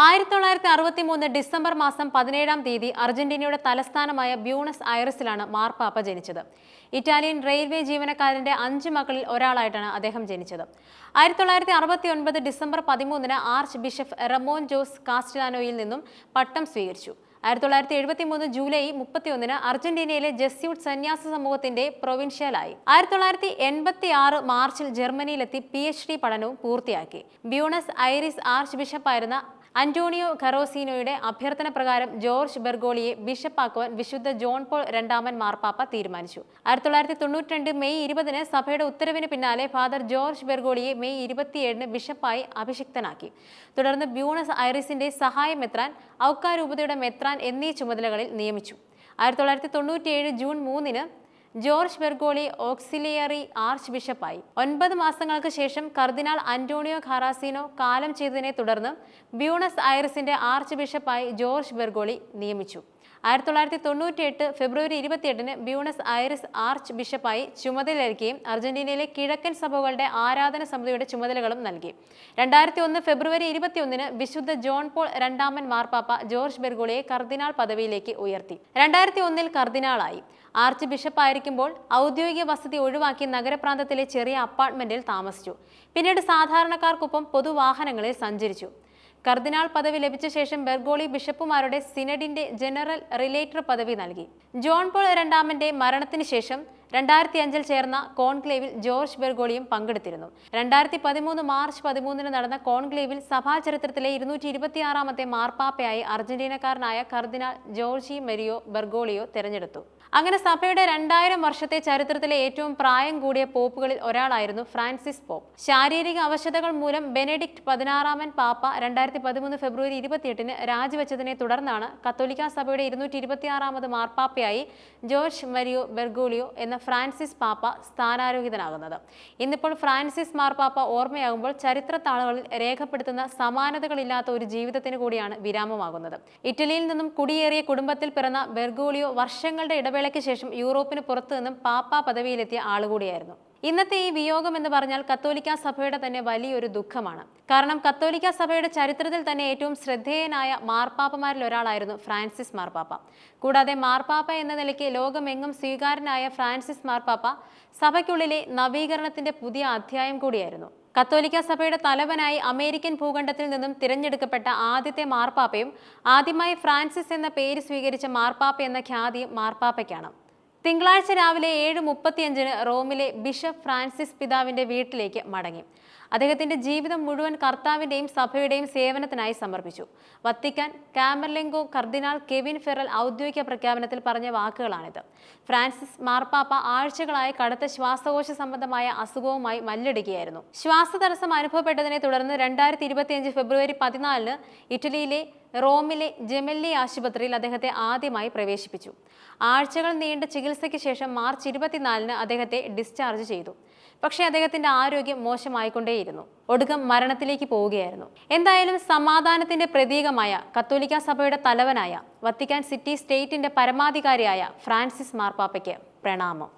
1963 December മാസം 17-ാം തീയതി അർജന്റീനയുടെ തലസ്ഥാനമായ ബ്യൂണസ് ഐറിസിലാണ് മാർപ്പാപ്പ ജനിച്ചത്. ഇറ്റാലിയൻ റെയിൽവേ ജീവനക്കാരന്റെ 5 മക്കളിൽ ഒരാളായിട്ടാണ് അദ്ദേഹം ജനിച്ചത്. 1969 ഡിസംബർ 13-ന് ആർച്ച് ബിഷപ്പ് റമോൻ ജോസ് കാസ്റ്റലാനോയിൽ നിന്നും പട്ടം സ്വീകരിച്ചു. 1973 ജൂലൈ 31-ന് അർജന്റീനയിലെ ജെസ്യൂട്ട് സന്യാസ സമൂഹത്തിന്റെ പ്രൊവിൻഷ്യലായി. 1986 മാർച്ചിൽ ജർമ്മനിയിലെത്തി PhD പഠനവും പൂർത്തിയാക്കി. ബ്യൂണസ് ഐറിസ് ആർച്ച് ബിഷപ്പായിരുന്ന അന്റോണിയോ ഖറോസീനോയുടെ അഭ്യർത്ഥന പ്രകാരം ജോർജ് ബെർഗോളിയെ ബിഷപ്പാക്കുവാൻ വിശുദ്ധ ജോൺ പോൾ രണ്ടാമൻ മാർപ്പാപ്പ തീരുമാനിച്ചു. 1992 മെയ് 20-ന് സഭയുടെ ഉത്തരവിന് പിന്നാലെ ഫാദർ ജോർജ് ബെർഗോളിയെ മെയ് 27-ന് ബിഷപ്പായി അഭിഷിക്തനാക്കി. തുടർന്ന് ബ്യൂണസ് ഐറിസിന്റെ സഹായ മെത്രാൻ, ഔക്ക രൂപതയുടെ മെത്രാൻ എന്നീ ചുമതലകളിൽ നിയമിച്ചു. 1997 ജൂൺ 3-ന് ജോർജ് ബെർഗോളി ഓക്സിലിയറി ആർച്ച് ബിഷപ്പായി. 9 മാസങ്ങൾക്ക് ശേഷം കർദിനാൾ അന്റോണിയോ ഖറാസീനോ കാലം ചെയ്തതിനെ തുടർന്ന് ബ്യൂണസ് ഐറിസിന്റെ ആർച്ച് ബിഷപ്പായി ജോർജ് ബെർഗോളി നിയമിച്ചു. 1998 ഫെബ്രുവരി 28-ന് ബ്യൂണസ് ഐറിസ് ആർച്ച് ബിഷപ്പായി ചുമതലയേൽക്കുകയും അർജന്റീനയിലെ കിഴക്കൻ സഭകളുടെ ആരാധന സമിതിയുടെ ചുമതലകളും നൽകി. 2001 ഫെബ്രുവരി 21-ന് വിശുദ്ധ ജോൺ പോൾ രണ്ടാമൻ മാർപ്പാപ്പ ജോർജ് ബെർഗോളിയെ കർദിനാൾ പദവിയിലേക്ക് ഉയർത്തി. 2001-ൽ കർദിനാളായി. ആർച്ച് ബിഷപ്പായിരിക്കുമ്പോൾ ഔദ്യോഗിക വസതി ഒഴിവാക്കി നഗരപ്രാന്തത്തിലെ ചെറിയ അപ്പാർട്ട്മെന്റിൽ താമസിച്ചു. പിന്നീട് സാധാരണക്കാർക്കൊപ്പം പൊതുവാഹനങ്ങളിൽ സഞ്ചരിച്ചു. കർദിനാൾ പദവി ലഭിച്ച ശേഷം ബെർഗോളി ബിഷപ്പുമാരുടെ സിനഡിന്റെ ജനറൽ റിലേറ്റർ പദവി നൽകി. ജോൺ പോൾ രണ്ടാമന്റെ മരണത്തിന് ശേഷം 2005-ൽ ചേർന്ന കോൺക്ലേവിൽ ജോർജ് ബെർഗോളിയും പങ്കെടുത്തിരുന്നു. 2013 മാർച്ച് 13-ന് നടന്ന കോൺക്ലേവിൽ സഭാചരിത്രത്തിലെ 226-ാമത്തെ മാർപ്പാപ്പയായി അർജന്റീനക്കാരനായ കർദിനാൾ ജോർജി മരിയോ ബെർഗോളിയോ തെരഞ്ഞെടുത്തു. അങ്ങനെ സഭയുടെ 2000 വർഷത്തെ ചരിത്രത്തിലെ ഏറ്റവും പ്രായം കൂടിയ പോപ്പുകളിൽ ഒരാളായിരുന്നു ഫ്രാൻസിസ് പോപ്പ്. ശാരീരിക അവശതകൾ മൂലം ബെനഡിക്ട് 16-ാമൻ പാപ്പ 2013 ഫെബ്രുവരി 28-ന് രാജിവെച്ചതിനെ തുടർന്നാണ് കത്തോലിക്ക സഭയുടെ 226-ാമത് മാർപ്പാപ്പയായി ജോർജ് മരിയോ ബെർഗോളിയോ എന്ന ഫ്രാൻസിസ് പാപ്പ സ്ഥാനാരോഹിതനാകുന്നത്. ഇന്നിപ്പോൾ ഫ്രാൻസിസ് മാർപ്പാപ്പ ഓർമ്മയാകുമ്പോൾ ചരിത്രത്താളുകളിൽ രേഖപ്പെടുത്തുന്ന സമാനതകളില്ലാത്ത ഒരു ജീവിതത്തിന് കൂടിയാണ് വിരാമമാകുന്നത്. ഇറ്റലിയിൽ നിന്നും കുടിയേറിയ കുടുംബത്തിൽ പിറന്ന ബെർഗോളിയോ വർഷങ്ങളുടെ ഇടവേളയ്ക്ക് ശേഷം യൂറോപ്പിന് പുറത്തു നിന്നും പാപ്പ പദവിയിലെത്തിയ ആളുകൂടിയായിരുന്നു. ഇന്നത്തെ ഈ വിയോഗം എന്ന് പറഞ്ഞാൽ കത്തോലിക്ക സഭയുടെ തന്നെ വലിയൊരു ദുഃഖമാണ്. കാരണം കത്തോലിക്ക സഭയുടെ ചരിത്രത്തിൽ തന്നെ ഏറ്റവും ശ്രദ്ധേയനായ മാർപ്പാപ്പമാരിൽ ഒരാളായിരുന്നു ഫ്രാൻസിസ് മാർപ്പാപ്പ. കൂടാതെ മാർപ്പാപ്പ എന്ന നിലയ്ക്ക് ലോകമെങ്ങും സ്വീകാര്യനായ ഫ്രാൻസിസ് മാർപ്പാപ്പ സഭയ്ക്കുള്ളിലെ നവീകരണത്തിന്റെ പുതിയ അധ്യായം കൂടിയായിരുന്നു. കത്തോലിക്ക സഭയുടെ തലവനായി അമേരിക്കൻ ഭൂഖണ്ഡത്തിൽ നിന്നും തിരഞ്ഞെടുക്കപ്പെട്ട ആദ്യത്തെ മാർപ്പാപ്പയും ആദ്യമായി ഫ്രാൻസിസ് എന്ന പേര് സ്വീകരിച്ച മാർപ്പാപ്പ എന്ന ഖ്യാതിയും മാർപ്പാപ്പയ്ക്കാണ്. തിങ്കളാഴ്ച രാവിലെ 7:35-ന് റോമിലെ ബിഷപ്പ് ഫ്രാൻസിസ് പിതാവിന്റെ വീട്ടിലേക്ക് മടങ്ങി. അദ്ദേഹത്തിന്റെ ജീവിതം മുഴുവൻ കർത്താവിന്റെയും സഭയുടെയും സേവനത്തിനായി സമർപ്പിച്ചു. വത്തിക്കാൻ കാമർലെങ്കോ കർദിനാൾ കെവിൻ ഫെറൽ ഔദ്യോഗിക പ്രഖ്യാപനത്തിൽ പറഞ്ഞ വാക്കുകളാണിത്. ഫ്രാൻസിസ് മാർപ്പാപ്പ ആഴ്ചകളായി കടുത്ത ശ്വാസകോശ സംബന്ധമായ അസുഖവുമായി മല്ലിടുകയായിരുന്നു. ശ്വാസതടസ്സം അനുഭവപ്പെട്ടതിനെ തുടർന്ന് 2025 ഫെബ്രുവരി 14-ന് ഇറ്റലിയിലെ റോമിലെ ജെമെല്ലി ആശുപത്രിയിൽ അദ്ദേഹത്തെ ആദ്യമായി പ്രവേശിപ്പിച്ചു. ആഴ്ചകൾ നീണ്ട ചികിത്സയ്ക്ക് ശേഷം മാർച്ച് 24-ന് അദ്ദേഹത്തെ ഡിസ്ചാർജ് ചെയ്തു. പക്ഷേ അദ്ദേഹത്തിന്റെ ആരോഗ്യം മോശമായിക്കൊണ്ടേയിരുന്നു. ഒടുക്കം മരണത്തിലേക്ക് പോവുകയായിരുന്നു. എന്തായാലും സമാധാനത്തിന്റെ പ്രതീകമായ കത്തോലിക്ക സഭയുടെ തലവനായ വത്തിക്കാൻ സിറ്റി സ്റ്റേറ്റിന്റെ പരമാധികാരിയായ ഫ്രാൻസിസ് മാർപ്പാപ്പയ്ക്ക് പ്രണാമം.